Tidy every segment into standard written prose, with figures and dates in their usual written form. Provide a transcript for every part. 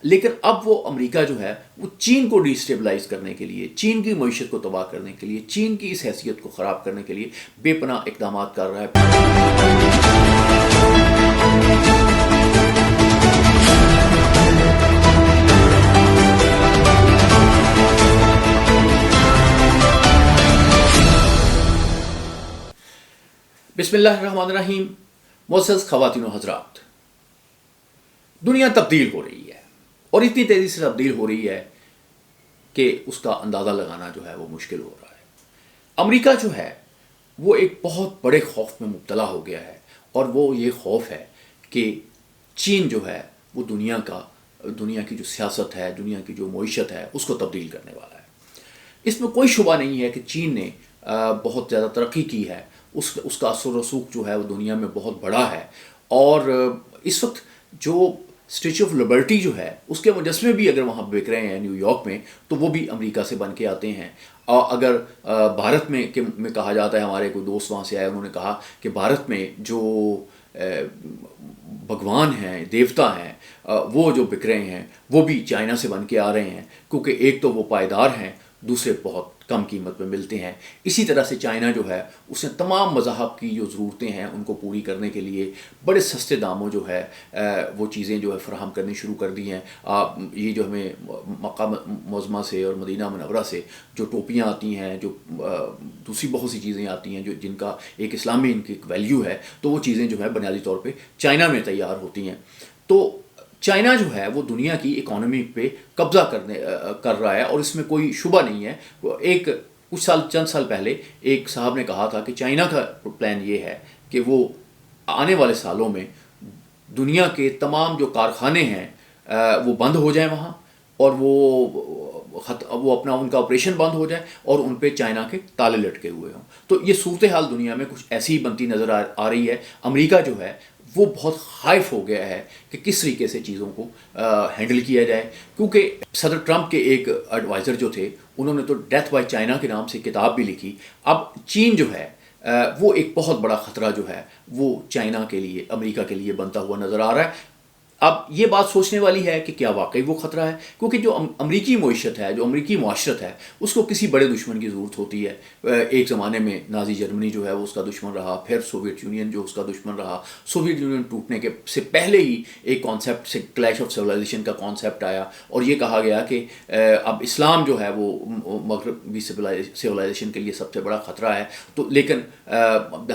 لیکن اب وہ امریکہ جو ہے وہ چین کو ڈیسٹیبلائز کرنے کے لیے، چین کی معیشت کو تباہ کرنے کے لیے، چین کی اس حیثیت کو خراب کرنے کے لیے بے پناہ اقدامات کر رہا ہے۔ بسم اللہ الرحمن الرحیم۔ معزز خواتین و حضرات، دنیا تبدیل ہو رہی ہے اور اتنی تیزی سے تبدیل ہو رہی ہے کہ اس کا اندازہ لگانا جو ہے وہ مشکل ہو رہا ہے۔ امریکہ جو ہے وہ ایک بہت بڑے خوف میں مبتلا ہو گیا ہے، اور وہ یہ خوف ہے کہ چین جو ہے وہ دنیا کی جو سیاست ہے، دنیا کی جو معیشت ہے، اس کو تبدیل کرنے والا ہے۔ اس میں کوئی شبہ نہیں ہے کہ چین نے بہت زیادہ ترقی کی ہے، اس کا اثر و رسوخ جو ہے وہ دنیا میں بہت بڑا ہے، اور اس وقت جو اسٹیچو آف لبرٹی جو ہے اس کے مجسمے بھی اگر وہاں بک رہے ہیں نیو یارک میں، تو وہ بھی امریکہ سے بن کے آتے ہیں۔ اور اگر بھارت میں کہا جاتا ہے، ہمارے کوئی دوست وہاں سے آئے، انہوں نے کہا کہ بھارت میں جو بھگوان ہیں، دیوتا ہیں، وہ جو بک رہے ہیں وہ بھی چائنا سے بن کے آ رہے ہیں، کیونکہ ایک تو وہ پائیدار ہیں، دوسرے بہت کم قیمت پہ ملتے ہیں۔ اسی طرح سے چائنا جو ہے اس نے تمام مذاہب کی جو ضرورتیں ہیں ان کو پوری کرنے کے لیے بڑے سستے داموں جو ہے وہ چیزیں جو ہے فراہم کرنی شروع کر دی ہیں۔ یہ جو ہمیں مکہ معظمہ سے اور مدینہ منورہ سے جو ٹوپیاں آتی ہیں، جو دوسری بہت سی چیزیں آتی ہیں جن کا ایک اسلامی ان کی ایک ویلیو ہے، تو وہ چیزیں جو ہے بنیادی طور پہ چائنا میں تیار ہوتی ہیں۔ تو چائنا جو ہے وہ دنیا کی اکانومی پہ قبضہ کر رہا ہے، اور اس میں کوئی شبہ نہیں ہے۔ چند سال پہلے ایک صاحب نے کہا تھا کہ چائنا کا پلان یہ ہے کہ وہ آنے والے سالوں میں دنیا کے تمام جو کارخانے ہیں وہ بند ہو جائیں وہاں، اور وہ اپنا ان کا آپریشن بند ہو جائے، اور ان پہ چائنا کے تالے لٹکے ہوئے ہوں۔ تو یہ صورتحال دنیا میں کچھ ایسی بنتی نظر آ رہی ہے۔ امریکہ جو ہے وہ بہت خائف ہو گیا ہے کہ کس طریقے سے چیزوں کو ہینڈل کیا جائے، کیونکہ صدر ٹرمپ کے ایک ایڈوائزر جو تھے انہوں نے تو ڈیتھ بائی چائنا کے نام سے کتاب بھی لکھی۔ اب چین جو ہے وہ ایک بہت بڑا خطرہ جو ہے وہ چائنا کے لیے، امریکہ کے لیے بنتا ہوا نظر آ رہا ہے۔ اب یہ بات سوچنے والی ہے کہ کیا واقعی وہ خطرہ ہے، کیونکہ جو امریکی معیشت ہے، جو امریکی معاشرت ہے، اس کو کسی بڑے دشمن کی ضرورت ہوتی ہے۔ ایک زمانے میں نازی جرمنی جو ہے وہ اس کا دشمن رہا، پھر سوویت یونین جو اس کا دشمن رہا۔ سوویت یونین ٹوٹنے کے سے پہلے ہی ایک کانسیپٹ سے کلیش آف سویلائزیشن کا کانسیپٹ آیا، اور یہ کہا گیا کہ اب اسلام جو ہے وہ مغربی سویلائزیشن کے لیے سب سے بڑا خطرہ ہے۔ تو لیکن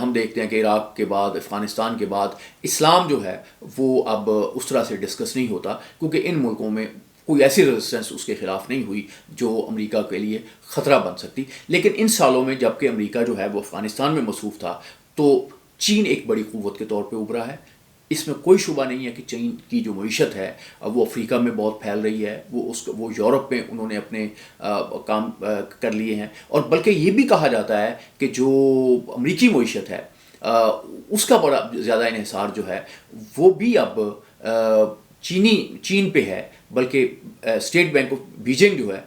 ہم دیکھتے ہیں کہ عراق کے بعد، افغانستان کے بعد اسلام جو ہے وہ اب اس طرح سے ڈسکس نہیں ہوتا، کیونکہ ان ملکوں میں کوئی ایسی ریزسٹنس اس کے خلاف نہیں ہوئی جو امریکہ کے لیے خطرہ بن سکتی۔ لیکن ان سالوں میں جب کہ امریکہ جو ہے وہ افغانستان میں مصروف تھا، تو چین ایک بڑی قوت کے طور پہ ابھرا ہے۔ اس میں کوئی شبہ نہیں ہے کہ چین کی جو معیشت ہے وہ افریقہ میں بہت پھیل رہی ہے، وہ یورپ میں انہوں نے اپنے کام کر لیے ہیں، اور بلکہ یہ بھی کہا جاتا ہے کہ جو امریکی معیشت ہے اس کا بڑا زیادہ انحصار جو ہے وہ بھی اب چین پہ ہے، بلکہ اسٹیٹ بینک آف بیجنگ جو ہے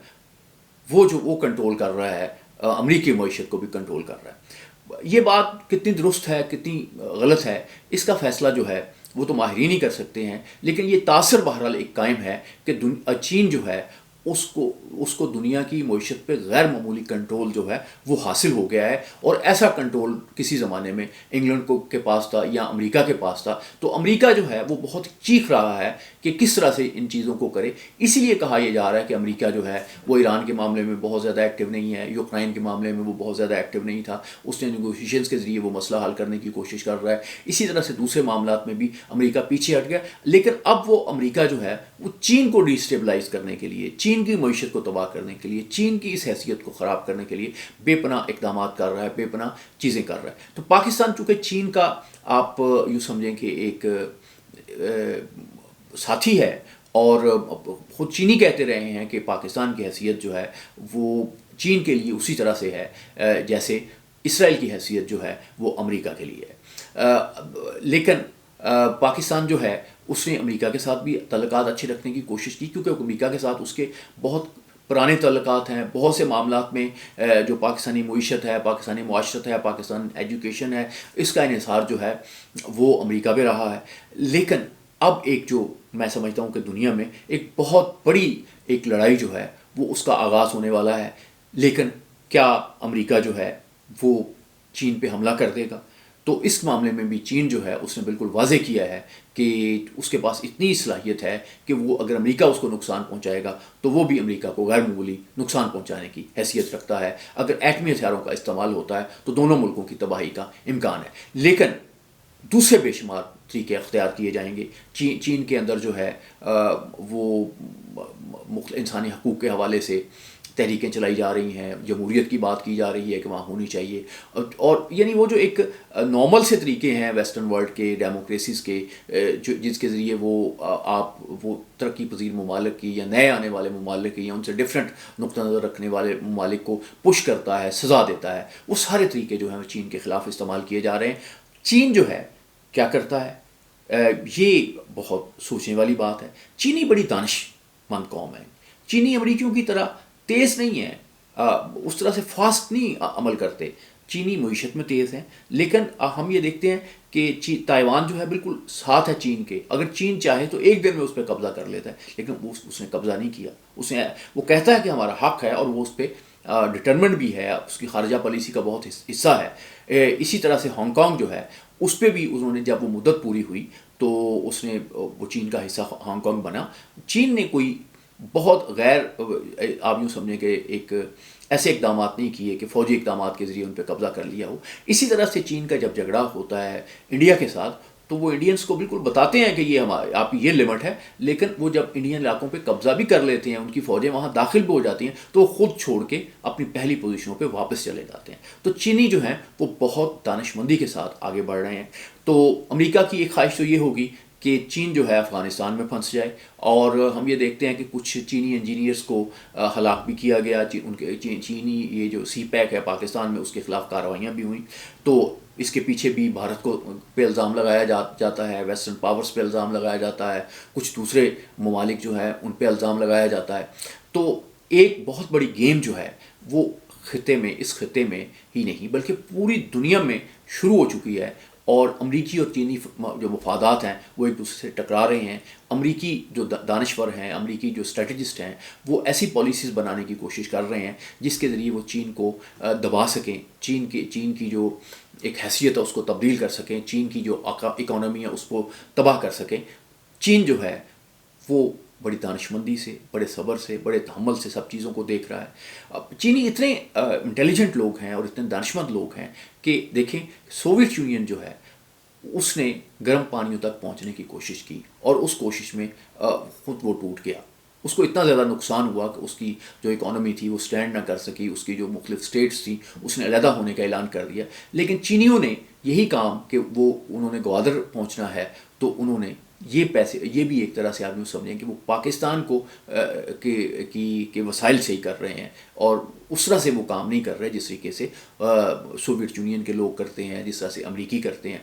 وہ کنٹرول کر رہا ہے، امریکی معیشت کو بھی کنٹرول کر رہا ہے۔ یہ بات کتنی درست ہے، کتنی غلط ہے، اس کا فیصلہ جو ہے وہ تو ماہرین ہی کر سکتے ہیں، لیکن یہ تاثر بہرحال ایک قائم ہے کہ چین جو ہے اس کو دنیا کی معیشت پہ غیر معمولی کنٹرول جو ہے وہ حاصل ہو گیا ہے، اور ایسا کنٹرول کسی زمانے میں انگلینڈ کے پاس تھا یا امریکہ کے پاس تھا۔ تو امریکہ جو ہے وہ بہت چیخ رہا ہے کہ کس طرح سے ان چیزوں کو کرے۔ اسی لیے کہا یہ جا رہا ہے کہ امریکہ جو ہے وہ ایران کے معاملے میں بہت زیادہ ایکٹیو نہیں ہے، یوکرائن کے معاملے میں وہ بہت زیادہ ایکٹیو نہیں تھا، اس نے نیگوشیشنز کے ذریعے وہ مسئلہ حل کرنے کی کوشش کر رہا ہے۔ اسی طرح سے دوسرے معاملات میں بھی امریکہ پیچھے ہٹ گیا، لیکن اب وہ امریکہ جو ہے وہ چین کو ڈیسٹیبلائز کرنے کے لیے، چین کی معیشت کو تباہ کرنے کے لیے، چین کی اس حیثیت کو خراب کرنے کے لیے بے پناہ اقدامات کر رہا ہے، بے پناہ چیزیں کر رہا ہے۔ تو پاکستان چونکہ چین کا آپ یوں سمجھیں کہ ایک ساتھی ہے، اور خود چینی کہتے رہے ہیں کہ پاکستان کی حیثیت جو ہے وہ چین کے لیے اسی طرح سے ہے جیسے اسرائیل کی حیثیت جو ہے وہ امریکہ کے لیے ہے۔ لیکن پاکستان جو ہے اس نے امریکہ کے ساتھ بھی تعلقات اچھے رکھنے کی کوشش کی، کیونکہ امریکہ کے ساتھ اس کے بہت پرانے تعلقات ہیں، بہت سے معاملات میں جو پاکستانی معیشت ہے، پاکستانی معاشرت ہے، پاکستان ایجوکیشن ہے، اس کا انحصار جو ہے وہ امریکہ پہ رہا ہے۔ لیکن اب ایک جو میں سمجھتا ہوں کہ دنیا میں ایک بہت بڑی ایک لڑائی جو ہے وہ اس کا آغاز ہونے والا ہے. لیکن کیا امریکہ جو ہے وہ چین پہ حملہ کر دے گا؟ تو اس معاملے میں بھی چین جو ہے اس نے بالکل واضح کیا ہے کہ اس کے پاس اتنی صلاحیت ہے کہ وہ اگر امریکہ اس کو نقصان پہنچائے گا تو وہ بھی امریکہ کو غیر معمولی نقصان پہنچانے کی حیثیت رکھتا ہے. اگر ایٹمی ہتھیاروں کا استعمال ہوتا ہے تو دونوں ملکوں کی تباہی کا امکان ہے. لیکن دوسرے بے شمار طریقے اختیار کیے جائیں گے. چین کے اندر جو ہے وہ انسانی حقوق کے حوالے سے تحریکیں چلائی جا رہی ہیں، جمہوریت کی بات کی جا رہی ہے کہ وہاں ہونی چاہیے. اور یعنی وہ جو ایک نارمل سے طریقے ہیں ویسٹرن ورلڈ کے ڈیموکریسیز کے، جس کے ذریعے آپ وہ ترقی پذیر ممالک کی یا نئے آنے والے ممالک کی یا ان سے ڈفرینٹ نقطہ نظر رکھنے والے ممالک کو پش کرتا ہے، سزا دیتا ہے، وہ سارے طریقے جو ہیں چین کے خلاف استعمال کیے جا رہے ہیں. چین جو ہے کیا کرتا ہے، یہ بہت سوچنے والی بات ہے. چینی بڑی دانش مند قوم ہے. چینی امریکیوں کی طرح تیز نہیں ہے، اس طرح سے فاسٹ نہیں عمل کرتے. چینی معیشت میں تیز ہیں، لیکن ہم یہ دیکھتے ہیں کہ تائیوان جو ہے بالکل ساتھ ہے چین کے. اگر چین چاہے تو ایک دن میں اس پہ قبضہ کر لیتا ہے، لیکن اس نے قبضہ نہیں کیا. وہ کہتا ہے کہ ہمارا حق ہے اور وہ اس پہ ڈٹرمنٹ بھی ہے، اس کی خارجہ پالیسی کا بہت حصہ ہے. اسی طرح سے ہانگ کانگ جو ہے اس پہ بھی انہوں نے، جب وہ مدت پوری ہوئی تو اس نے وہ چین کا حصہ ہانگ کانگ بنا. چین نے کوئی بہت غیر آپ یوں سمجھیں کہ ایک ایسے اقدامات نہیں کیے کہ فوجی اقدامات کے ذریعے ان پہ قبضہ کر لیا ہو. اسی طرح سے چین کا جب جھگڑا ہوتا ہے انڈیا کے ساتھ تو وہ انڈینس کو بالکل بتاتے ہیں کہ یہ ہمارے آپ کی یہ لمٹ ہے، لیکن وہ جب انڈین علاقوں پہ قبضہ بھی کر لیتے ہیں، ان کی فوجیں وہاں داخل بھی ہو جاتی ہیں تو وہ خود چھوڑ کے اپنی پہلی پوزیشنوں پہ واپس چلے جاتے ہیں. تو چینی جو ہیں وہ بہت دانش مندی کے ساتھ آگے بڑھ رہے ہیں. تو امریکہ کی ایک خواہش تو یہ ہوگی کہ چین جو ہے افغانستان میں پھنس جائے، اور ہم یہ دیکھتے ہیں کہ کچھ چینی انجینئرس کو ہلاک بھی کیا گیا. ان کے چینی یہ جو سی پیک ہے پاکستان میں، اس کے خلاف کارروائیاں بھی ہوئیں. تو اس کے پیچھے بھی بھارت کو پہ الزام لگایا جاتا ہے، ویسٹرن پاورز پہ الزام لگایا جاتا ہے، کچھ دوسرے ممالک جو ہیں ان پہ الزام لگایا جاتا ہے. تو ایک بہت بڑی گیم جو ہے وہ اس خطے میں ہی نہیں بلکہ پوری دنیا میں شروع ہو چکی ہے. اور امریکی اور چینی جو مفادات ہیں وہ ایک دوسرے سے ٹکرا رہے ہیں. امریکی جو دانشور ہیں، امریکی جو اسٹریٹجسٹ ہیں، وہ ایسی پالیسیز بنانے کی کوشش کر رہے ہیں جس کے ذریعے وہ چین کو دبا سکیں، چین کی جو ایک حیثیت ہے اس کو تبدیل کر سکیں، چین کی جو اکانومی ہے اس کو تباہ کر سکیں. چین جو ہے وہ بڑی دانش مندی سے، بڑے صبر سے، بڑے تحمل سے سب چیزوں کو دیکھ رہا ہے. چینی اتنے انٹیلیجنٹ لوگ ہیں اور اتنے دانشمند لوگ ہیں کہ دیکھیں سوویت یونین جو ہے اس نے گرم پانیوں تک پہنچنے کی کوشش کی اور اس کوشش میں خود وہ ٹوٹ گیا. اس کو اتنا زیادہ نقصان ہوا کہ اس کی جو اکانومی تھی وہ سٹینڈ نہ کر سکی، اس کی جو مختلف سٹیٹس تھیں اس نے علیحدہ ہونے کا اعلان کر دیا. لیکن چینیوں نے یہی کام کہ انہوں نے گوادر پہنچنا ہے تو انہوں نے یہ پیسے، یہ بھی ایک طرح سے آپ یوں سمجھیں کہ وہ پاکستان کو کے وسائل سے ہی کر رہے ہیں، اور اس طرح سے وہ کام نہیں کر رہے جس طریقے سے سوویت یونین کے لوگ کرتے ہیں، جس طرح سے امریکی کرتے ہیں.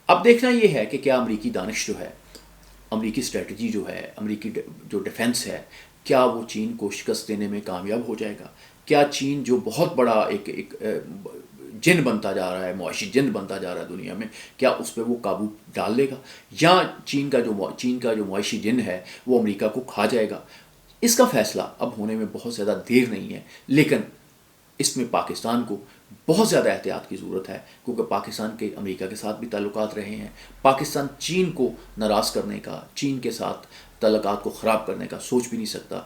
اب دیکھنا یہ ہے کہ کیا امریکی دانش جو ہے، امریکی اسٹریٹجی جو ہے، امریکی جو ڈیفنس ہے، کیا وہ چین کو شکست دینے میں کامیاب ہو جائے گا؟ کیا چین جو بہت بڑا ایک جن بنتا جا رہا ہے، معاشی جن بنتا جا رہا ہے دنیا میں، کیا اس پہ وہ قابو ڈال لے گا، یا چین کا جو معاشی جن ہے وہ امریکہ کو کھا جائے گا؟ اس کا فیصلہ اب ہونے میں بہت زیادہ دیر نہیں ہے، لیکن اس میں پاکستان کو بہت زیادہ احتیاط کی ضرورت ہے، کیونکہ پاکستان کے امریکہ کے ساتھ بھی تعلقات رہے ہیں. پاکستان چین کو ناراض کرنے کا، چین کے ساتھ تعلقات کو خراب کرنے کا سوچ بھی نہیں سکتا.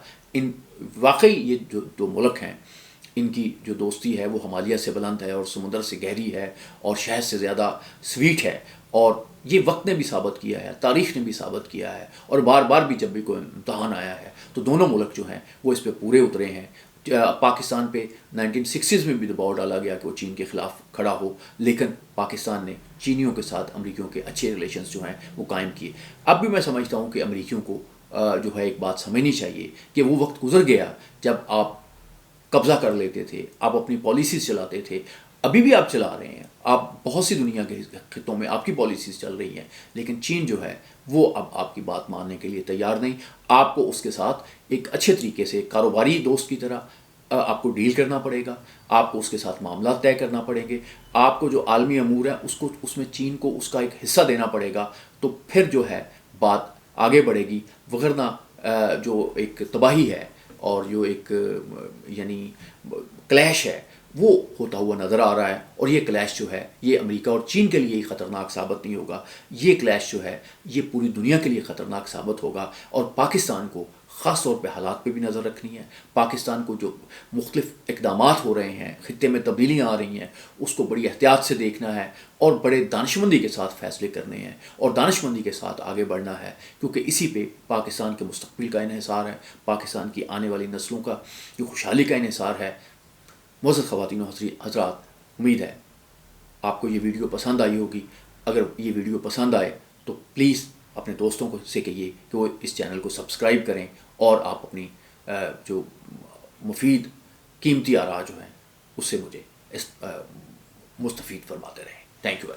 واقعی یہ جو دو ملک ہیں ان کی جو دوستی ہے وہ ہمالیہ سے بلند ہے اور سمندر سے گہری ہے اور شہد سے زیادہ سویٹ ہے. اور یہ وقت نے بھی ثابت کیا ہے، تاریخ نے بھی ثابت کیا ہے، اور بار بار بھی جب بھی کوئی امتحان آیا ہے تو دونوں ملک جو ہیں وہ اس پہ پورے اترے ہیں. پاکستان پہ 1960s میں بھی دباؤ ڈالا گیا کہ وہ چین کے خلاف کھڑا ہو، لیکن پاکستان نے چینیوں کے ساتھ امریکیوں کے اچھے ریلیشنز جو ہیں وہ قائم کیے. اب بھی میں سمجھتا ہوں کہ امریکیوں کو جو ہے ایک بات سمجھنی چاہیے کہ وہ وقت گزر گیا جب آپ قبضہ کر لیتے تھے، آپ اپنی پالیسیز چلاتے تھے. ابھی بھی آپ چلا رہے ہیں، آپ بہت سی دنیا کے خطوں میں آپ کی پالیسیز چل رہی ہیں، لیکن چین جو ہے وہ اب آپ کی بات ماننے کے لیے تیار نہیں. آپ کو اس کے ساتھ ایک اچھے طریقے سے کاروباری دوست کی طرح آپ کو ڈیل کرنا پڑے گا، آپ کو اس کے ساتھ معاملات طے کرنا پڑیں گے. آپ کو جو عالمی امور ہے اس میں چین کو اس کا ایک حصہ دینا پڑے گا. تو پھر جو ہے بات آگے بڑھے گی، وگرنہ جو ایک تباہی ہے اور جو ایک یعنی کلیش ہے وہ ہوتا ہوا نظر آ رہا ہے. اور یہ کلیش جو ہے یہ امریکہ اور چین کے لیے ہی خطرناک ثابت نہیں ہوگا، یہ کلیش جو ہے یہ پوری دنیا کے لیے خطرناک ثابت ہوگا. اور پاکستان کو خاص طور پہ حالات پہ بھی نظر رکھنی ہے. پاکستان کو جو مختلف اقدامات ہو رہے ہیں، خطے میں تبدیلیاں آ رہی ہیں، اس کو بڑی احتیاط سے دیکھنا ہے اور بڑے دانشمندی کے ساتھ فیصلے کرنے ہیں اور دانشمندی کے ساتھ آگے بڑھنا ہے، کیونکہ اسی پہ پاکستان کے مستقبل کا انحصار ہے، پاکستان کی آنے والی نسلوں کا جو خوشحالی کا انحصار ہے. معزز خواتین و حضرات، امید ہے آپ کو یہ ویڈیو پسند آئی ہوگی. اگر یہ ویڈیو پسند آئے تو پلیز اپنے دوستوں کو سے کہیے کہ وہ اس چینل کو سبسکرائب کریں اور آپ اپنی جو مفید قیمتی آراء جو ہیں اس سے مجھے مستفید فرماتے رہیں. Thank you.